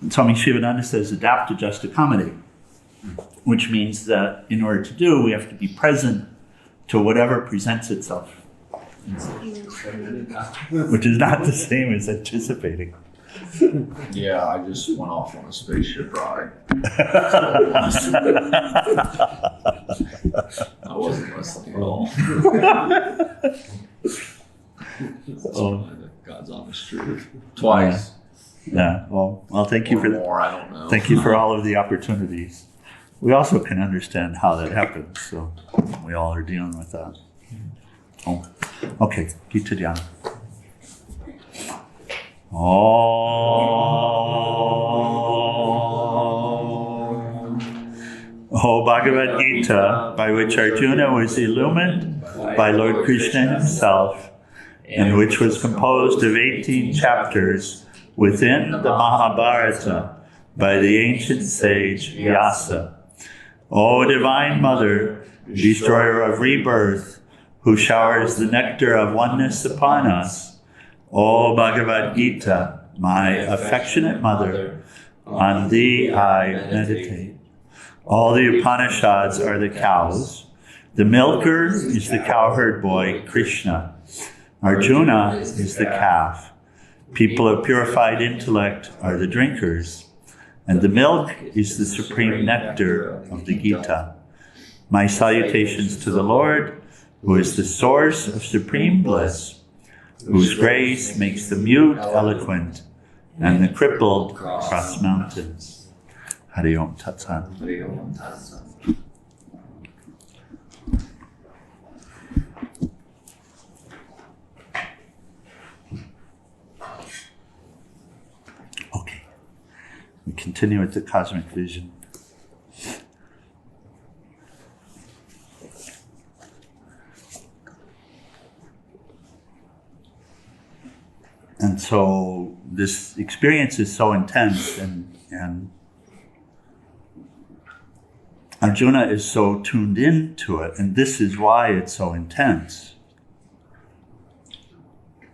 Swami Shivananda says adapt, adjust, accommodate, which means that in order to do, we have to be present to whatever presents itself, which is not the same as anticipating. Yeah, I just went off on a spaceship ride. I wasn't listening at all. God's honest truth. Twice. Yeah. Well, thank you for that. More, I don't know. Thank you for all of the opportunities. We also can understand how that happens, so we all are dealing with that. Oh, okay. Geeta Dhyana. Oh, Bhagavad Gita, by which Arjuna was illumined by Lord Krishna himself, and which was composed of 18 chapters within the Mahabharata by the ancient sage Vyasa. O Divine Mother, destroyer of rebirth, who showers the nectar of oneness upon us, O Bhagavad Gita, my affectionate mother, on thee I meditate. All the Upanishads are the cows. The milker is the cowherd boy, Krishna. Arjuna is the calf. People of purified intellect are the drinkers. And the milk is the supreme nectar of the Gita. My salutations to the Lord, who is the source of supreme bliss, whose grace makes the mute eloquent and the crippled cross mountains. Hari Om Tat Sat. Hari Om Tat Sat. Okay. We continue with the cosmic vision. And so this experience is so intense, and Arjuna is so tuned into it, and this is why it's so intense.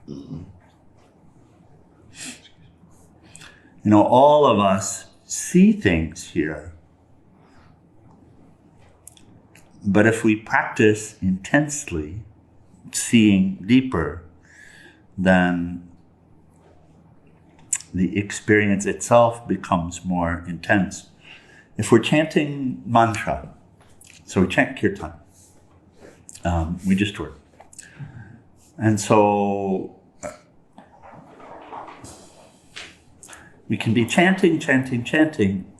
You know, all of us see things here, but if we practice intensely, seeing deeper, then the experience itself becomes more intense. If we're chanting mantra, so we chant kirtan, we just do it. And so we can be chanting,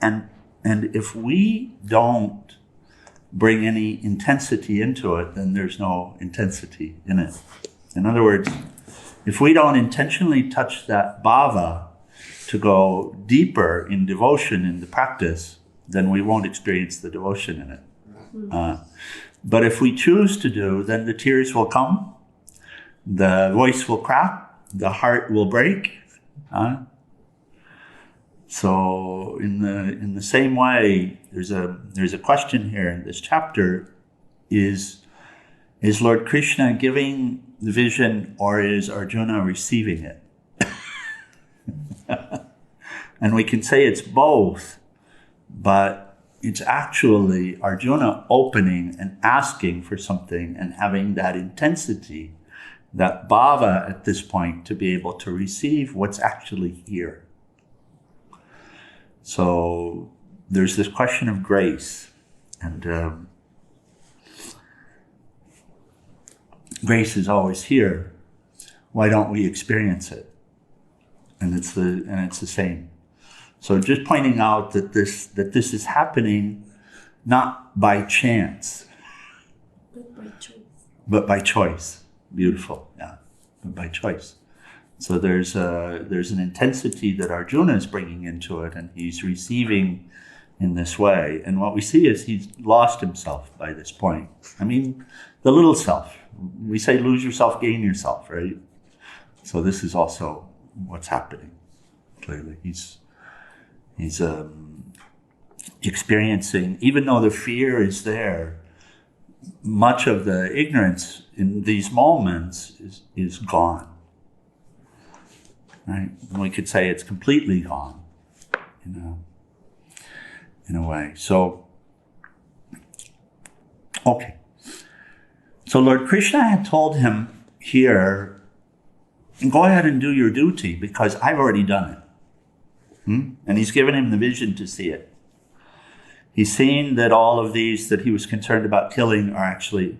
and if we don't bring any intensity into it, then there's no intensity in it. In other words, if we don't intentionally touch that bhava to go deeper in devotion in the practice, then we won't experience the devotion in it. But if we choose to do, then the tears will come, the voice will crack, the heart will break. So in the same way, there's a question here in this chapter: is Lord Krishna giving the vision, or is Arjuna receiving it? And we can say it's both, but it's actually Arjuna opening and asking for something and having that intensity, that bhava at this point, to be able to receive what's actually here. So there's this question of grace, and grace is always here. Why don't we experience it? And it's the same. So just pointing out that this is happening not by chance, but by choice. Beautiful, yeah, but by choice. So there's an intensity that Arjuna is bringing into it, and he's receiving in this way. And what we see is he's lost himself by this point. I mean, the little self. We say lose yourself, gain yourself, right? So this is also what's happening. Clearly, he's experiencing, even though the fear is there, much of the ignorance in these moments is gone. Right? And we could say it's completely gone. in a way. So, okay. So Lord Krishna had told him here, go ahead and do your duty because I've already done it. And he's given him the vision to see it. He's seen that all of these that he was concerned about killing are actually,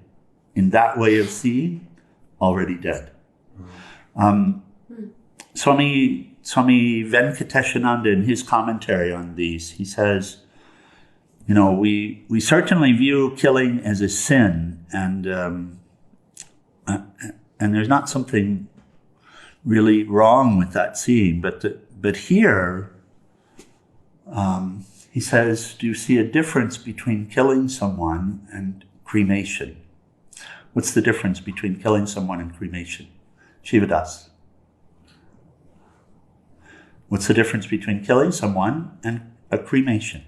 in that way of seeing, already dead. Swami Venkatesananda, in his commentary on these, he says, we certainly view killing as a sin, and there's not something really wrong with that seeing, but here, he says, do you see a difference between killing someone and cremation? What's the difference between killing someone and cremation? Shivadas. What's the difference between killing someone and a cremation?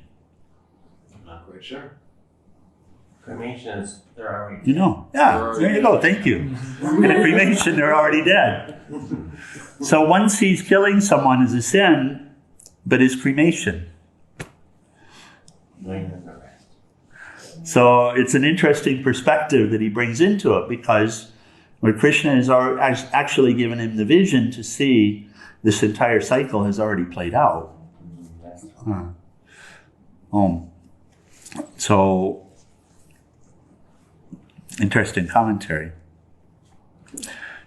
I'm not quite sure. Cremation is, they're already dead. You know. Yeah, there you go. Thank you. In a cremation, they're already dead. So one sees killing someone as a sin, but is cremation. So it's an interesting perspective that he brings into it, because Lord Krishna has actually given him the vision to see this entire cycle has already played out. So, interesting commentary.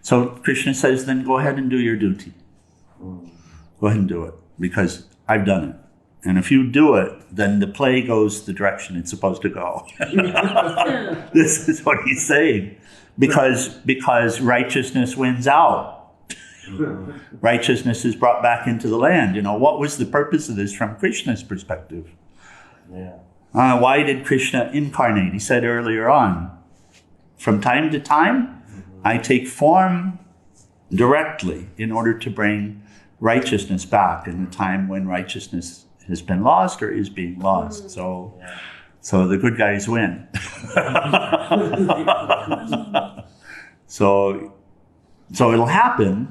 So Krishna says, then go ahead and do your duty. Go ahead and do it, because I've done it. And if you do it, then the play goes the direction it's supposed to go. This is what he's saying. Because righteousness wins out. Righteousness is brought back into the land. What was the purpose of this from Krishna's perspective? Why did Krishna incarnate? He said earlier on, from time to time, I take form directly in order to bring righteousness back in the time when righteousness has been lost or is being lost. So the good guys win. So it'll happen,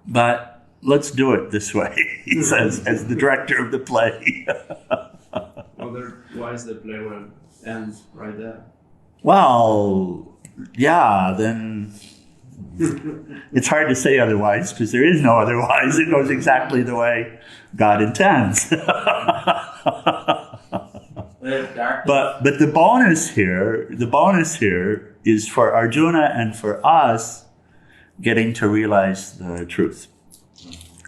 but let's do it this way, he says, as the director of the play. Why is the play will end right there? Well, yeah, then it's hard to say otherwise, because there is no otherwise. It goes exactly the way God intends. But the bonus here is for Arjuna and for us getting to realize the truth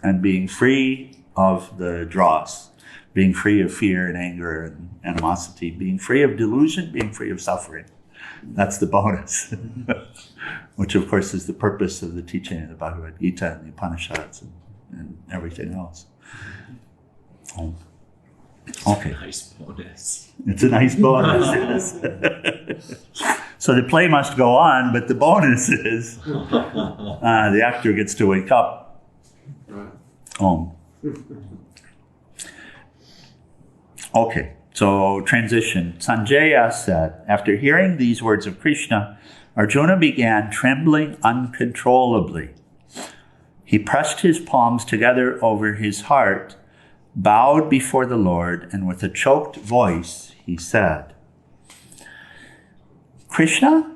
and being free of the dross, being free of fear and anger and animosity, being free of delusion, being free of suffering. That's the bonus, which of course is the purpose of the teaching of the Bhagavad Gita and the Upanishads and everything else. Okay. Nice bonus. It's a nice bonus. So the play must go on, but the bonus is the actor gets to wake up. Right. Okay, so transition. Sanjaya said, after hearing these words of Krishna, Arjuna began trembling uncontrollably. He pressed his palms together over his heart, bowed before the Lord, and with a choked voice, he said, Krishna,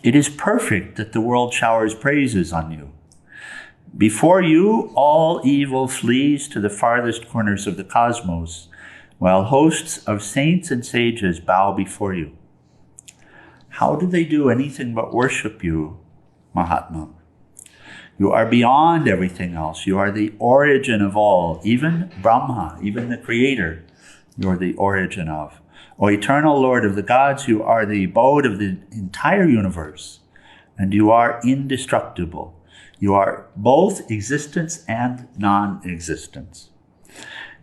it is perfect that the world showers praises on you. Before you, all evil flees to the farthest corners of the cosmos, while hosts of saints and sages bow before you. How do they do anything but worship you, Mahatma? You are beyond everything else. You are the origin of all, even Brahma, even the creator, you are the origin of. O eternal Lord of the gods, you are the abode of the entire universe, and you are indestructible. You are both existence and non-existence.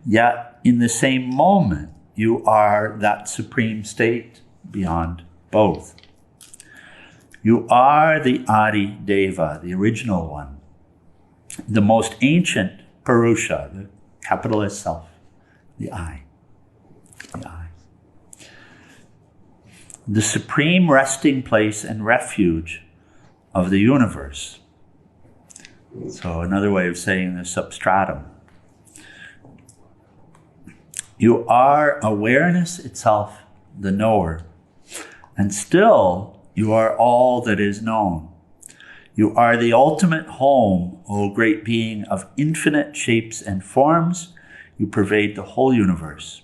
Yet, in the same moment, you are that supreme state beyond both. You are the Adi Deva, the original one, the most ancient Purusha, the capital S self, the I, the supreme resting place and refuge of the universe. So another way of saying the substratum. You are awareness itself, the knower. And still, you are all that is known. You are the ultimate home, O great being of infinite shapes and forms. You pervade the whole universe.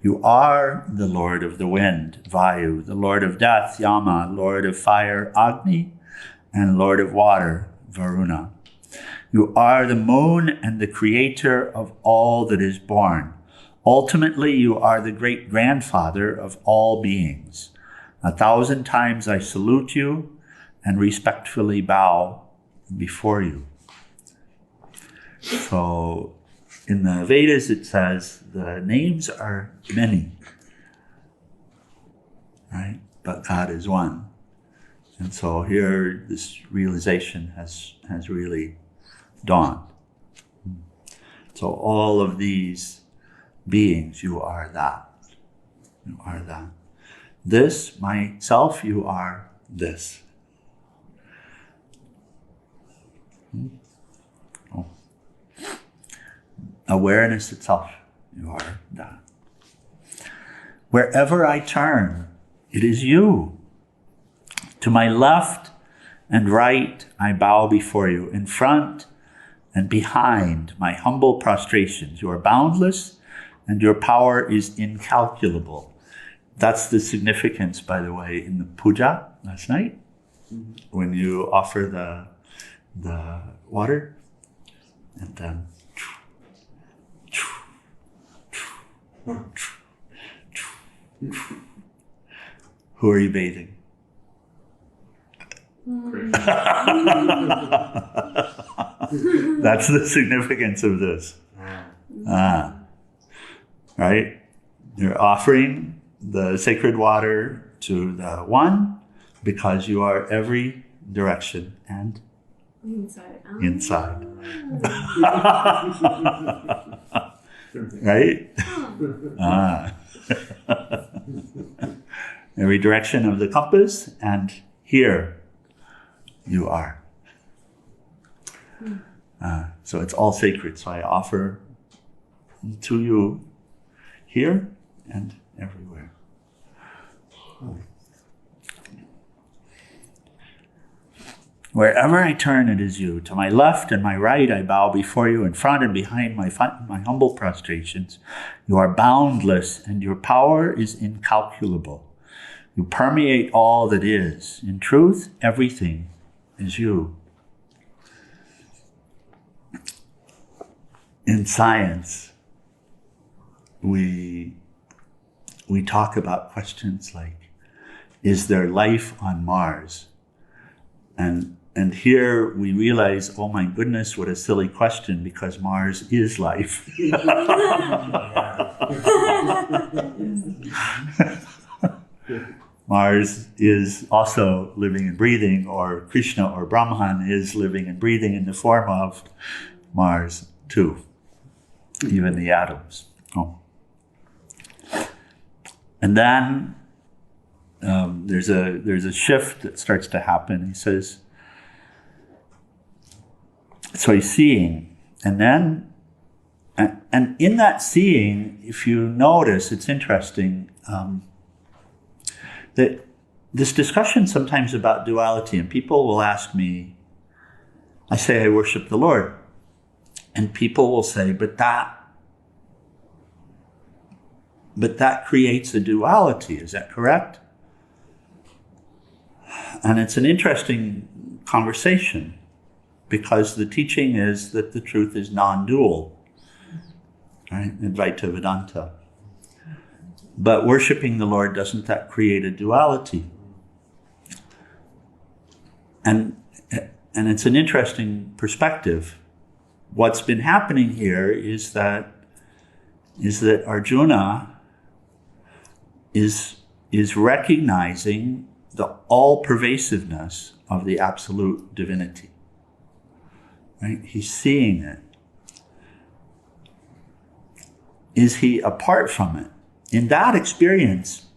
You are the Lord of the wind, Vayu, the Lord of death, Yama, Lord of fire, Agni, and Lord of water, Varuna. You are the moon and the creator of all that is born. Ultimately, you are the great grandfather of all beings. 1,000 times I salute you and respectfully bow before you. So in the Vedas it says the names are many, right? But God is one. And so here this realization has really dawned. So all of these beings, you are that. You are that. This, myself, you are this. Oh. Awareness itself, you are that. Wherever I turn, it is you. To my left and right, I bow before you. In front and behind, my humble prostrations. You are boundless and your power is incalculable. That's the significance, by the way, in the puja last night, when you offer the water, and then who are you bathing? That's the significance of this. Right? You're offering the sacred water to the one because you are every direction and inside. Right? Every direction of the compass, and here you are. So it's all sacred. So I offer to you here and everywhere. Wherever I turn, it is you. To my left and my right, I bow before you. In front and behind my humble prostrations. You are boundless, and your power is incalculable. You permeate all that is. In truth, everything is you. In science, we talk about questions like, is there life on Mars? And here we realize, oh my goodness, what a silly question, because Mars is life. Mars is also living and breathing, or Krishna or Brahman is living and breathing in the form of Mars too, even the atoms. Oh. And then there's a shift that starts to happen. He says, so he's seeing, and then, and in that seeing, if you notice, it's interesting that this discussion sometimes about duality, and people will ask me, I say I worship the Lord, and people will say, but that creates a duality, is that correct? And it's an interesting conversation, because the teaching is that the truth is non-dual, right? Advaita Vedanta. But worshiping the Lord, doesn't that create a duality? And it's an interesting perspective. What's been happening here is that Arjuna is recognizing the all-pervasiveness of the absolute divinity. Right? He's seeing it. Is he apart from it? In that experience,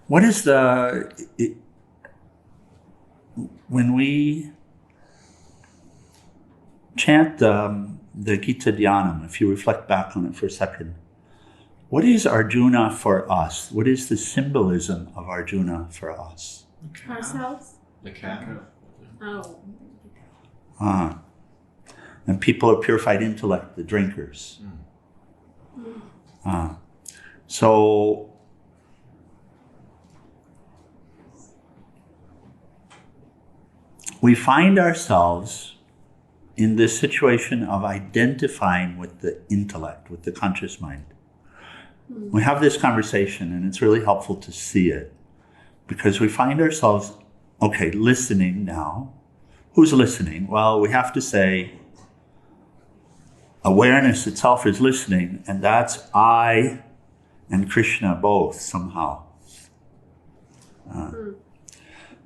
what is when we chant the Gita Dhyanam, if you reflect back on it for a second, what is Arjuna for us? What is the symbolism of Arjuna for us? Ourselves? The cat. Oh. And people of purified intellect, the drinkers. So we find ourselves in this situation of identifying with the intellect, with the conscious mind. We have this conversation, and it's really helpful to see it, because we find ourselves, okay, listening now. Who's listening? Well, we have to say awareness itself is listening, and that's I and Krishna both somehow.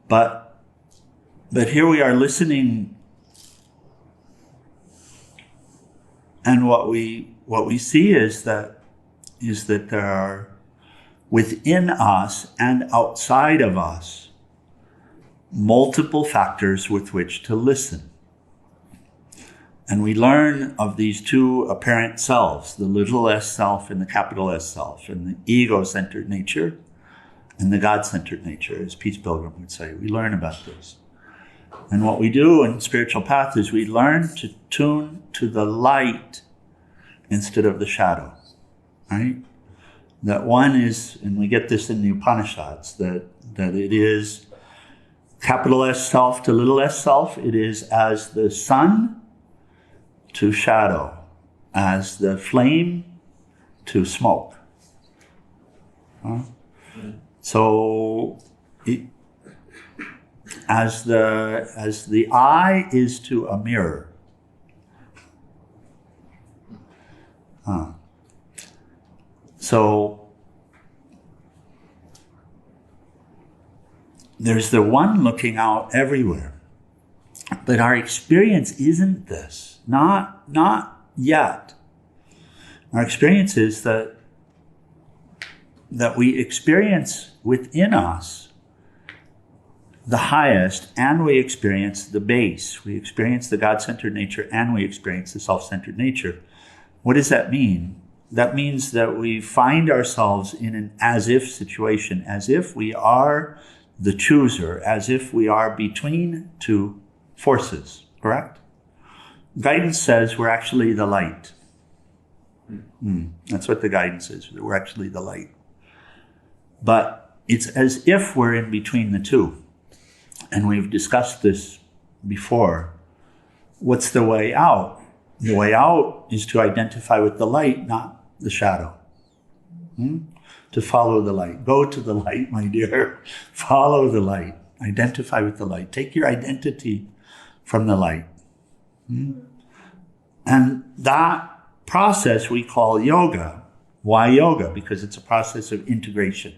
But here we are listening, and what we see is that there are within us and outside of us multiple factors with which to listen. And we learn of these two apparent selves, the little s self and the capital S self, and the ego-centered nature and the God-centered nature, as Peace Pilgram would say. We learn about this. And what we do in spiritual path is we learn to tune to the light instead of the shadow, right? That one is, and we get this in the Upanishads, that it is capital S self to little s self. It is as the sun to shadow, as the flame to smoke. So, as the eye is to a mirror. So there's the one looking out everywhere, but our experience isn't this. Not yet. Our experience is that we experience within us the highest, and we experience the base. We experience the God-centered nature, and we experience the self-centered nature. What does that mean? That means that we find ourselves in an as-if situation, as if we are the chooser, as if we are between two forces, correct? Guidance says we're actually the light. That's what the guidance is, that we're actually the light. But it's as if we're in between the two. And we've discussed this before. What's the way out? The way out is to identify with the light, not the shadow. To follow the light. Go to the light, my dear. Follow the light. Identify with the light. Take your identity from the light. And that process we call yoga. Why yoga? Because it's a process of integration.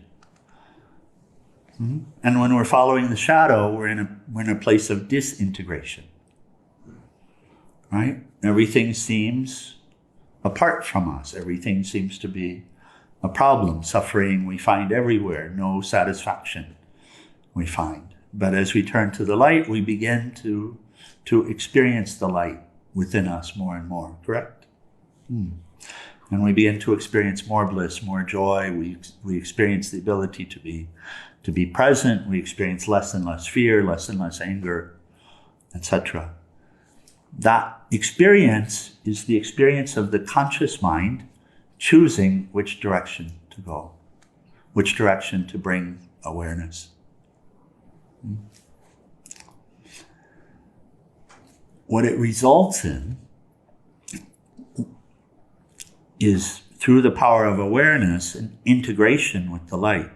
And when we're following the shadow, we're in a place of disintegration. Right? Everything seems apart from us. Everything seems to be a problem. Suffering we find everywhere. No satisfaction we find. But as we turn to the light, we begin to experience the light within us more and more. Correct? And we begin to experience more bliss, more joy. We experience the ability to be present. We experience less and less fear, less and less anger, etc. That experience is the experience of the conscious mind choosing which direction to go, which direction to bring awareness. What it results in is, through the power of awareness, an integration with the light.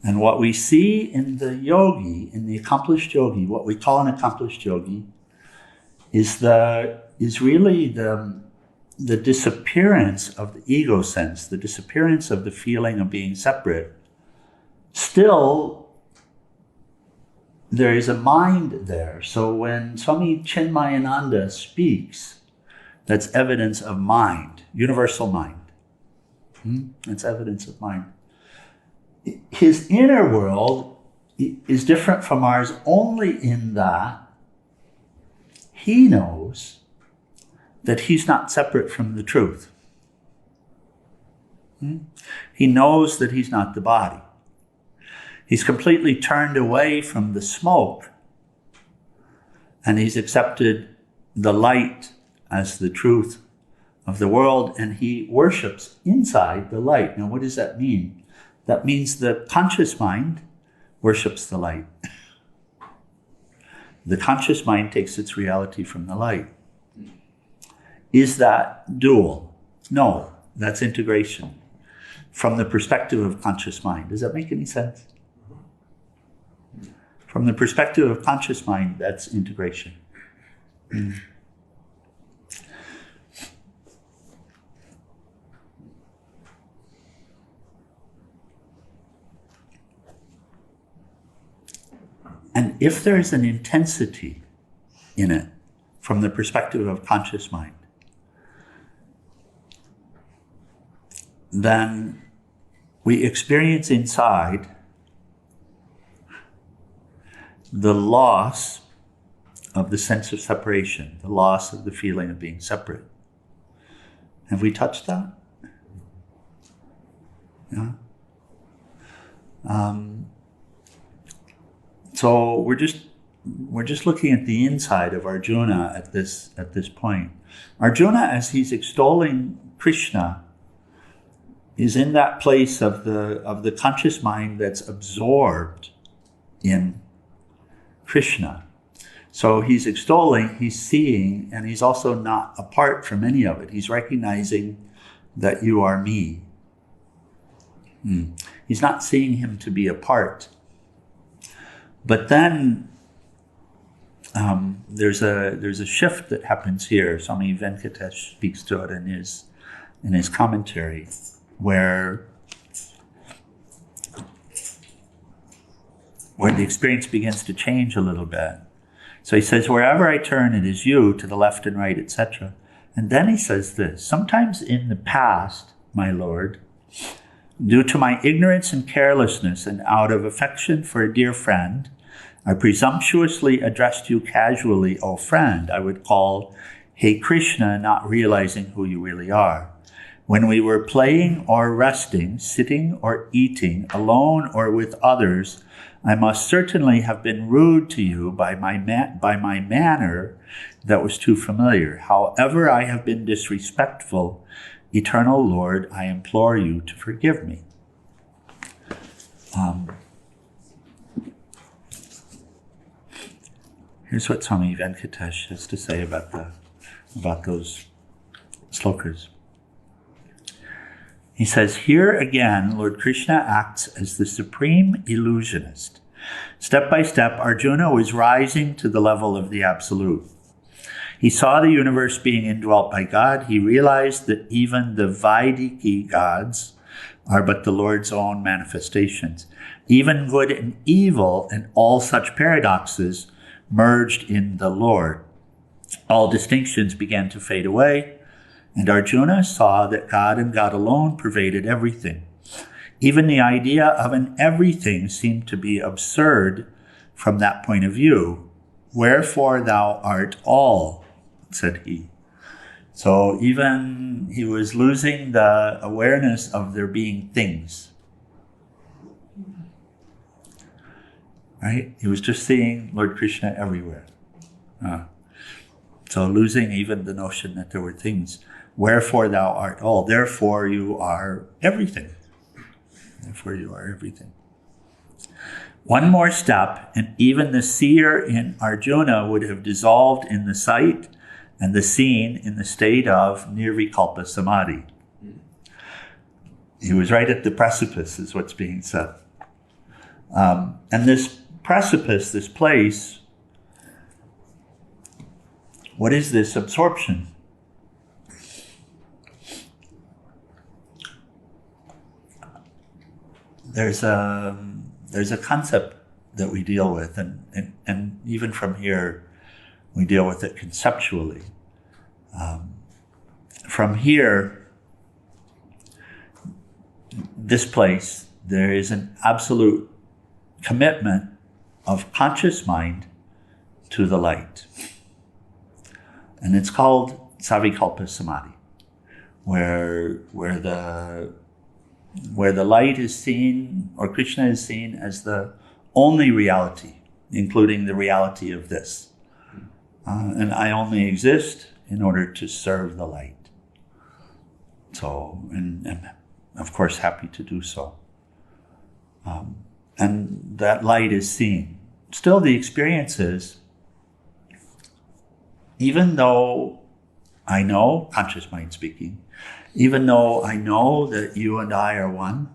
And what we see in the yogi, in the accomplished yogi, what we call an accomplished yogi, is really the disappearance of the ego sense, the disappearance of the feeling of being separate. Still, there is a mind there. So when Swami Chinmayananda speaks, that's evidence of mind, universal mind. That's evidence of mind. His inner world is different from ours only in that he knows that he's not separate from the truth. He knows that he's not the body. He's completely turned away from the smoke, and he's accepted the light as the truth of the world, and he worships inside the light. Now, what does that mean? That means the conscious mind worships the light. The conscious mind takes its reality from the light. Is that dual? No, that's integration. From the perspective of conscious mind. Does that make any sense? From the perspective of conscious mind, that's integration. And if there is an intensity in it from the perspective of conscious mind, then we experience inside the loss of the sense of separation, the loss of the feeling of being separate. Have we touched that? Yeah. So we're just looking at the inside of Arjuna at this point. Arjuna, as he's extolling Krishna, is in that place of the conscious mind that's absorbed in Krishna. So he's extolling, he's seeing, and he's also not apart from any of it. He's recognizing that you are me. He's not seeing him to be apart. But then there's a shift that happens here. Swami Venkatesh speaks to it in his commentary, where the experience begins to change a little bit. So he says, wherever I turn, it is you, to the left and right, etc. And then he says this: sometimes in the past, my Lord, due to my ignorance and carelessness, and out of affection for a dear friend, I presumptuously addressed you casually, O friend. I would call, Hey Krishna, not realizing who you really are. When we were playing or resting, sitting or eating, alone or with others, I must certainly have been rude to you by my manner that was too familiar. However, I have been disrespectful. Eternal Lord, I implore you to forgive me. Here's what Swami Venkatesh has to say about those slokas. He says, here again, Lord Krishna acts as the supreme illusionist. Step by step, Arjuna was rising to the level of the Absolute. He saw the universe being indwelt by God. He realized that even the Vaidiki gods are but the Lord's own manifestations. Even good and evil and all such paradoxes merged in the Lord. All distinctions began to fade away, and Arjuna saw that God and God alone pervaded everything. Even the idea of an everything seemed to be absurd from that point of view. Wherefore thou art all, said he. So even he was losing the awareness of there being things. Right? He was just seeing Lord Krishna everywhere. So losing even the notion that there were things. Wherefore thou art all. Therefore you are everything. Therefore you are everything. One more step, and even the seer in Arjuna would have dissolved in the sight and the seen in the state of nirvikalpa samadhi. He was right at the precipice, is what's being said. And this precipice, this place, what is this absorption? There's a concept that we deal with, and even from here, we deal with it conceptually. From here, this place, there is an absolute commitment of conscious mind to the light. And it's called Savikalpa Samadhi, where the light is seen, or Krishna is seen as the only reality, including the reality of this. And I only exist in order to serve the light. So, and of course happy to do so. And that light is seen. Still, the experience is, even though I know, conscious mind speaking, even though I know that you and I are one,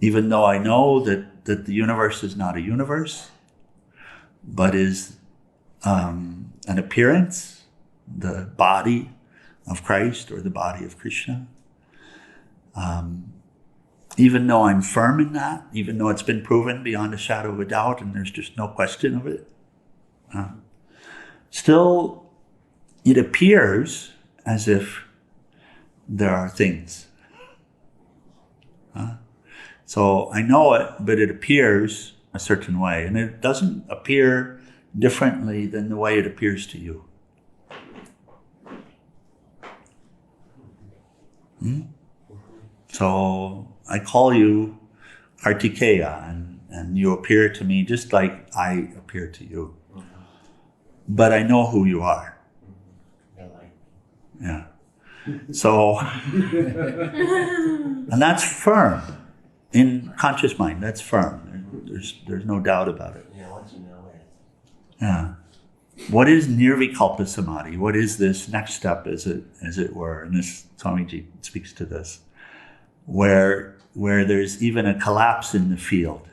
even though I know that the universe is not a universe, but is an appearance, the body of Christ or the body of Krishna, even though I'm firm in that, even though it's been proven beyond a shadow of a doubt and there's just no question of it, still it appears as if there are things. So I know it, but it appears a certain way, and it doesn't appear differently than the way it appears to you. So I call you Kartikeya, and you appear to me just like I appear to you. But I know who you are. Yeah. So, and that's firm. In conscious mind, that's firm. There's no doubt about it. Yeah, once you know it. Yeah. What is nirvikalpa samadhi? What is this next step, as it were? And this Swamiji speaks to this, where there's even a collapse in the field,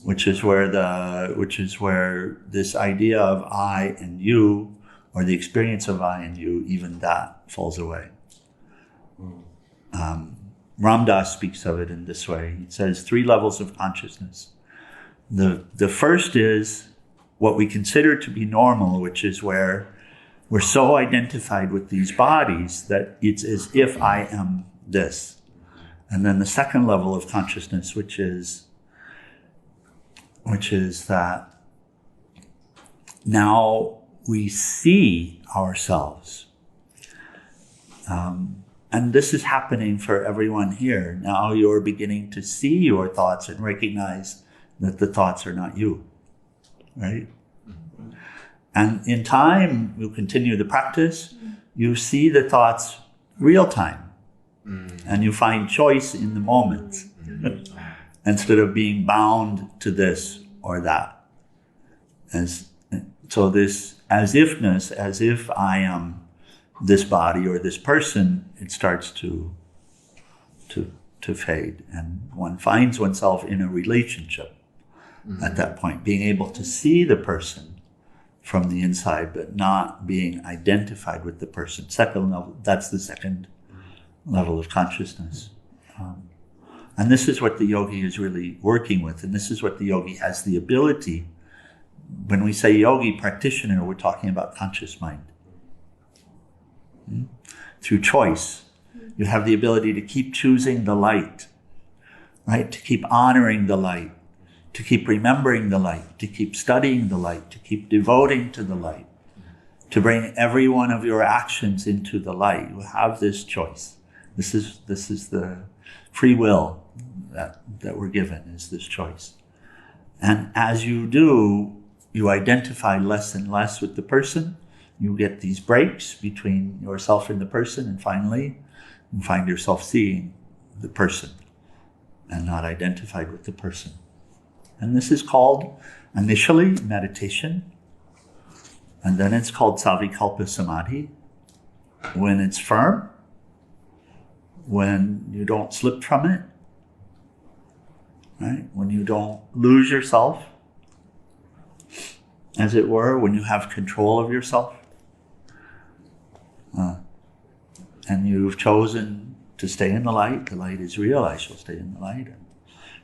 which is where this idea of I and you, or the experience of I and you, even that falls away. Ramdas speaks of it in this way. He says 3 levels of consciousness. The first is what we consider to be normal, which is where we're so identified with these bodies that it's as if I am this. And then the second level of consciousness, which is that now we see ourselves. And this is happening for everyone here. Now you're beginning to see your thoughts and recognize that the thoughts are not you, right? And in time, you continue the practice, you see the thoughts real time, and you find choice in the moment instead of being bound to this or that. So this as-ifness, as if I am this body or this person, it starts to fade, and one finds oneself in a relationship at that point, being able to see the person from the inside, but not being identified with the person. Second level, that's the second level of consciousness. And this is what the yogi is really working with, and this is what the yogi has the ability. When we say yogi practitioner, we're talking about conscious mind. Through choice, you have the ability to keep choosing the light, right? To keep honoring the light, to keep remembering the light, to keep studying the light, to keep devoting to the light, to bring every one of your actions into the light. You have this choice. This is the free will that we're given, is this choice. And as you do, you identify less and less with the person. You get these breaks between yourself and the person, and finally you find yourself seeing the person and not identified with the person. And this is called initially meditation, and then it's called Savikalpa Samadhi, when it's firm, when you don't slip from it, right? When you don't lose yourself, as it were, when you have control of yourself. And you've chosen to stay in the light. The light is real. I shall stay in the light. And,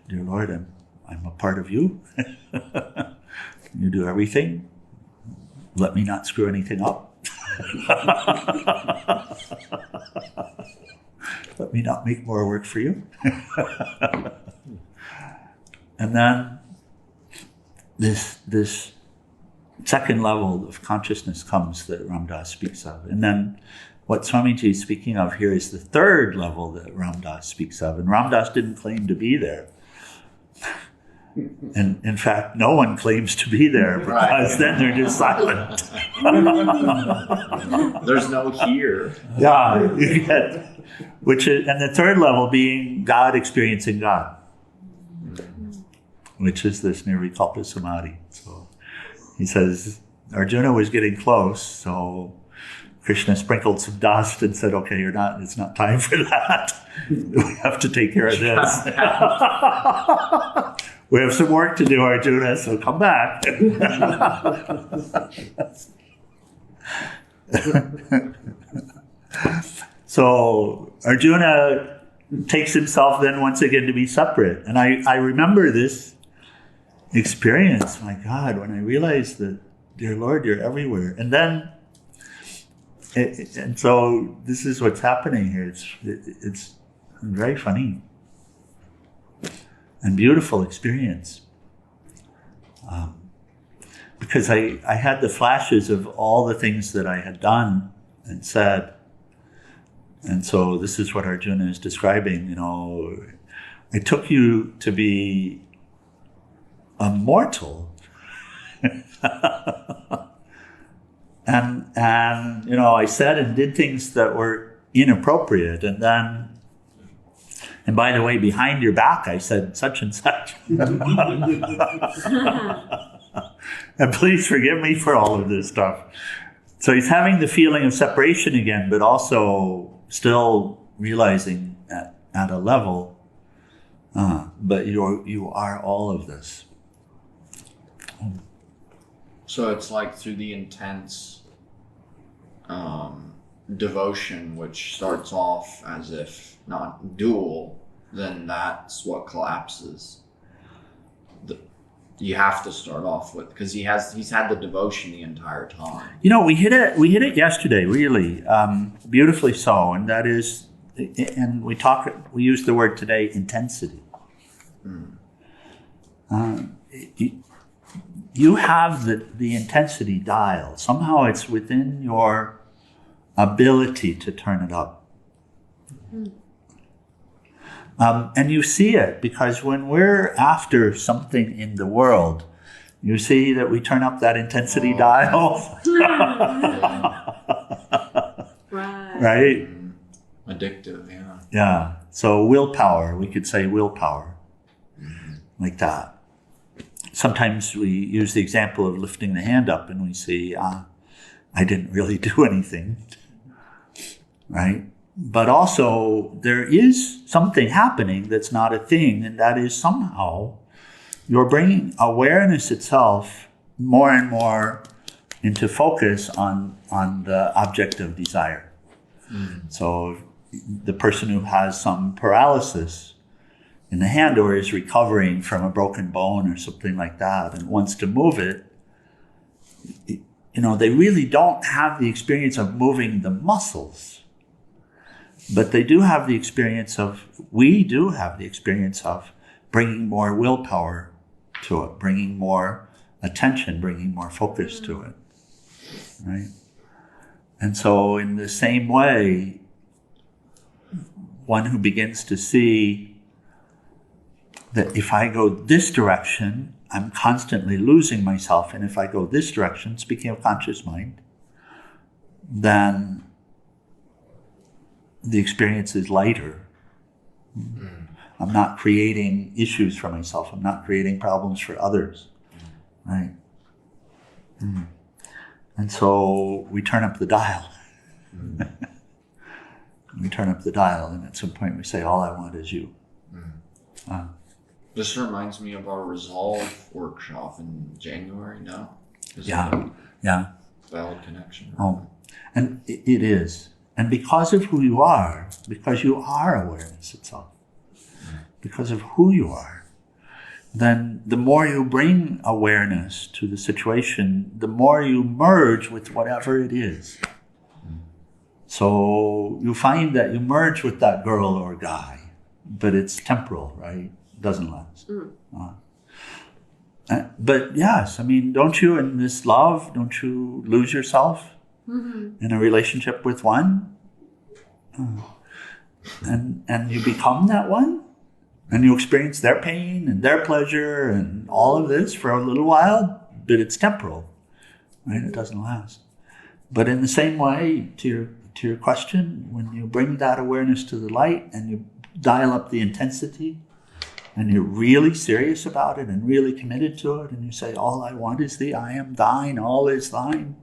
dear Lord, I'm a part of you. You do everything. Let me not screw anything up. Let me not make more work for you. And then this second level of consciousness comes that Ram Dass speaks of. And then what Swamiji is speaking of here is the third level that Ram Dass speaks of. And Ram Dass didn't claim to be there. And in fact, no one claims to be there, because then they're just silent. There's no here. Yeah, you get, and the third level being God experiencing God, which is this nirvikalpa samadhi. So he says Arjuna was getting close, so Krishna sprinkled some dust and said, "Okay, it's not time for that. We have to take care of this. We have some work to do, Arjuna, so come back." So Arjuna takes himself then once again to be separate. And I remember this experience, my God, when I realized that, dear Lord, you're everywhere. And then, and so this is what's happening here. It's very funny and beautiful experience. Because I had the flashes of all the things that I had done and said. And so this is what Arjuna is describing, I took you to be a mortal. and I said and did things that were inappropriate. And by the way, behind your back, I said such and such. And please forgive me for all of this stuff. So he's having the feeling of separation again, but also still realizing at a level, but you are all of this. So it's like through the intense devotion, which starts off as if not dual, then that's what collapses. You have to start off with, because he's had the devotion the entire time. We hit it yesterday, really beautifully so, and that is, and we use the word today, intensity. You have the intensity dial. Somehow it's within your ability to turn it up. And you see it, because when we're after something in the world, you see that we turn up that intensity dial. Right? Addictive, yeah. Yeah. So willpower, we could say willpower, like that. Sometimes we use the example of lifting the hand up and we see, I didn't really do anything, right? But also, there is something happening that's not a thing, and that is somehow you're bringing awareness itself more and more into focus on the object of desire. So the person who has some paralysis in the hand or is recovering from a broken bone or something like that and wants to move it, they really don't have the experience of moving the muscles. But we do have the experience of bringing more willpower to it, bringing more attention, bringing more focus to it, right? And so in the same way, one who begins to see that if I go this direction, I'm constantly losing myself, and if I go this direction, speaking of conscious mind, then the experience is lighter. I'm not creating issues for myself. I'm not creating problems for others. Right? And so we turn up the dial. We turn up the dial, and at some point we say, all I want is you. This reminds me of our Resolve workshop in January now. Yeah. Valid connection. Oh, and it is. And because of who you are, because you are awareness itself, because of who you are, then the more you bring awareness to the situation, the more you merge with whatever it is. So you find that you merge with that girl or guy, but it's temporal, right? It doesn't last. But yes, I mean, don't you in this love, don't you lose yourself in a relationship with one? And you become that one? And you experience their pain and their pleasure and all of this for a little while, but it's temporal, right? It doesn't last. But in the same way, to your question, when you bring that awareness to the light and you dial up the intensity and you're really serious about it and really committed to it, and you say, all I want is thee, I am thine, all is thine.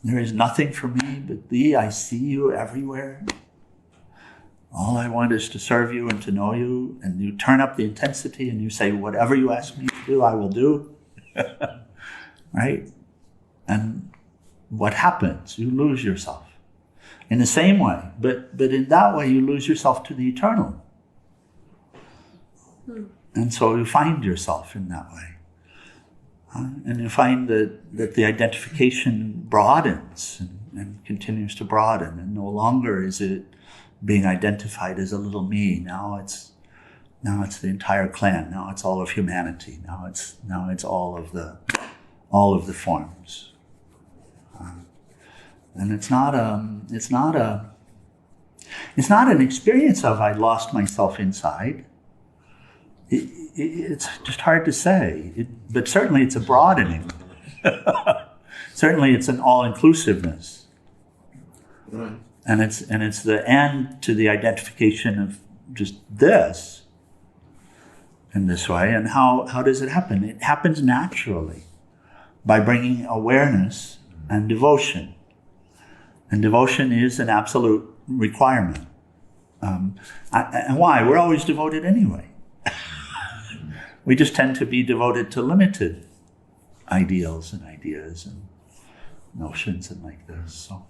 There is nothing for me but thee, I see you everywhere. All I want is to serve you and to know you, and you turn up the intensity and you say, whatever you ask me to do, I will do. Right? And what happens? You lose yourself. In the same way, but in that way you lose yourself to the eternal. And so you find yourself in that way. And you find that the identification broadens and continues to broaden, and no longer is it being identified as a little me. Now it's the entire clan. Now it's all of humanity. Now it's all of the forms. And it's not an experience of I lost myself inside. It's just hard to say, but certainly it's a broadening. Certainly it's an all-inclusiveness. Right. And it's the end to the identification of just this in this way. And how does it happen? It happens naturally by bringing awareness and devotion. And devotion is an absolute requirement. And why? We're always devoted anyway. We just tend to be devoted to limited ideals and ideas and notions and like this. So.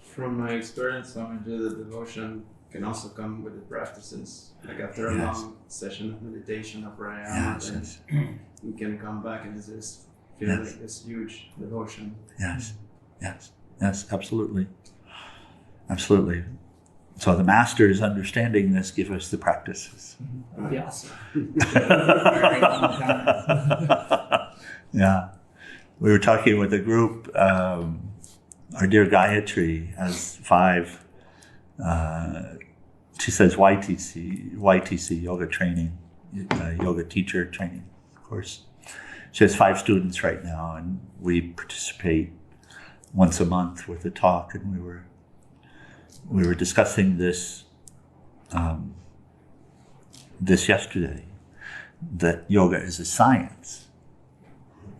From my experience, Swami, the devotion can also come with the practices. Like after a Yes. long session of meditation or prayer, then you can come back and just feel like this huge devotion. Yes, absolutely. Absolutely. So the masters understanding this give us the practices. Yes. Yeah. We were talking with a group, our dear Gayatri has 5, she says YTC, yoga training, yoga teacher training course. She has 5 students right now, and we participate once a month with a talk, and we were discussing this yesterday, that yoga is a science.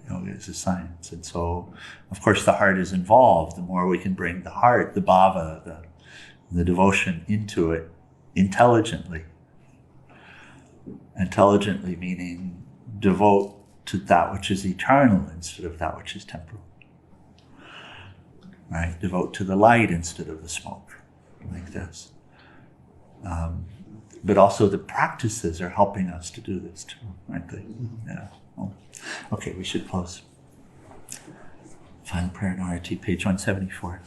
Yoga is a science. And so, of course, the heart is involved. The more we can bring the heart, the bhava, the devotion into it intelligently. Intelligently meaning devote to that which is eternal instead of that which is temporal. Right? Devote to the light instead of the smoke, like this. But also the practices are helping us to do this too, aren't they? Yeah. Oh. Okay, we should close. Final prayer in RT, page 174.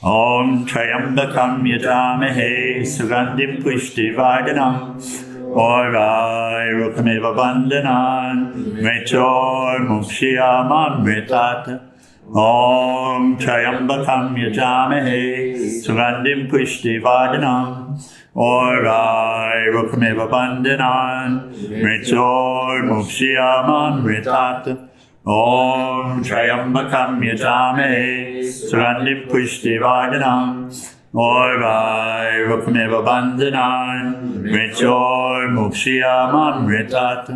Om Trayambakam Yajamahe Sugandhim Pushtivardhanam Orvai Rukameva Bandhanan Mechor Mukshiyamam Mritata Om Trayambakam Yajamahe Sugandhim Pushtivardhanam Orvai Rukameva Bandhanan Mechor Mukshiyamam Mritata Om Trayambakam Yajamahe Sugandhim Pushtivardhanam Orvai Rukameva Bandhanan Mechor Mukshiyamam Mritata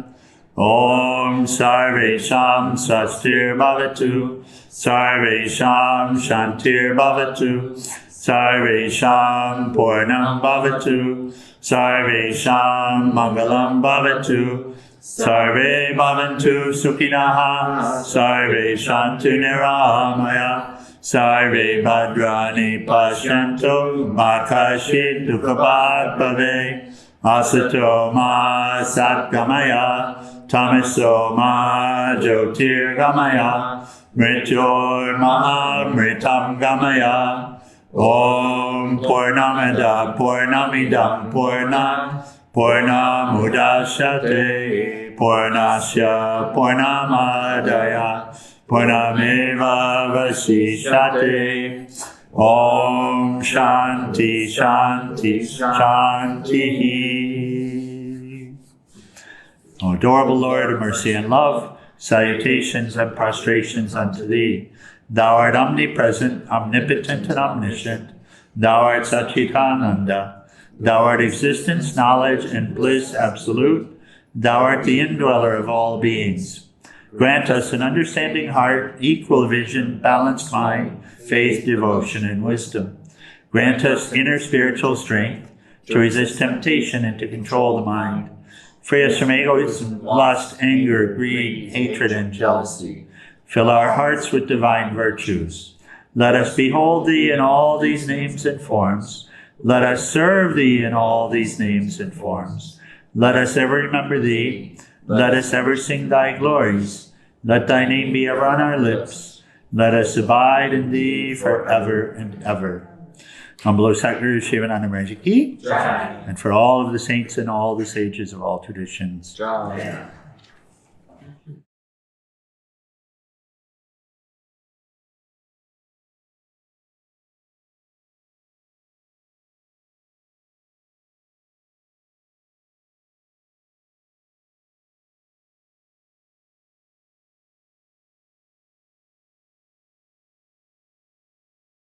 Om Sarvesham Swastir Bhavatu Sarvesham Shantir Bhavatu Sarvesham Purnam Bhavatu Sarvesham Mangalam Bhavatu Sarve Bhavantu Sukhinaha Sarve Shantu Niramaya Sarve Bhadrani Pashyanto Makashit Dukhabhat Bhave Asato Ma Satgamaya Tamaso Ma Jyotirgamaya Mrityor Mahamritam Gamaya. Om Purnamada Purnamidam Purnam Purnamudashyate Purnasya Purnamadaya Purnameva Vasishyate. Om Shanti Shanti Shanti. O adorable Lord of mercy and love, salutations and prostrations unto thee. Thou art omnipresent, omnipotent, and omniscient. Thou art Satchidananda. Thou art existence, knowledge, and bliss absolute. Thou art the indweller of all beings. Grant us an understanding heart, equal vision, balanced mind, faith, devotion, and wisdom. Grant us inner spiritual strength to resist temptation and to control the mind. Free us from egoism, lust, anger, greed, hatred, and jealousy. Fill our hearts with divine virtues. Let us behold thee in all these names and forms. Let us serve thee in all these names and forms. Let us ever remember thee. Let us ever sing thy glories. Let thy name be ever on our lips. Let us abide in thee forever and ever. Humble Satguru Shivananda Maharaj Ki, and for all of the saints and all the sages of all traditions. Jai.